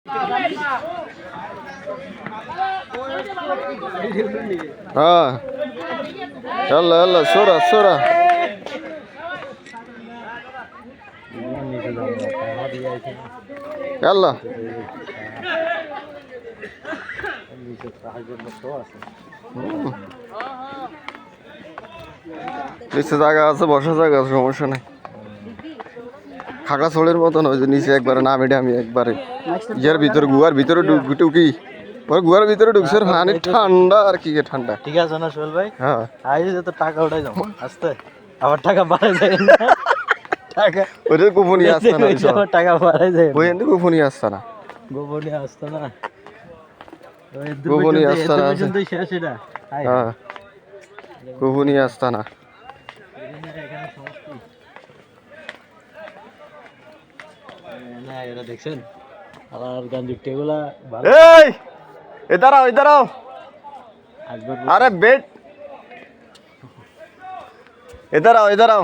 हाँ يلا يلا سرعة سرعة يلا নিচে জায়গা আছে, বসার জায়গা আছে, সমস্যা নেই। খাগড়াছড়ির মতন ওই যে নিচে একবারে নামি ডামি একবারে ইয়ার ভিতরে গুহার ভিতরে ঢুকি ওই গুহার ভিতরে ঢুকছে, পানি ঠান্ডা আর কি ঠান্ডা। ঠিক আছে না সোহেল ভাই? হ্যাঁ আই যে তো টাকা উঠাই যাও আস্তে, আবার টাকা বাড়াই যায় না। টাকা ওইটা গোপনী আসছে না, টাকা বাড়াই যায় ওই এনে গোপনী আসছে না, গোপনে আসতো না, গোপনী আসছে না। শেষ এটা। হ্যাঁ গোপনী আসছে না। এরা দেখছেন আর গান এগুলা এই এ দাঁড়াও এ দাঁড়াও, আরে বেট এ দাঁড়াও এ দাঁড়াও।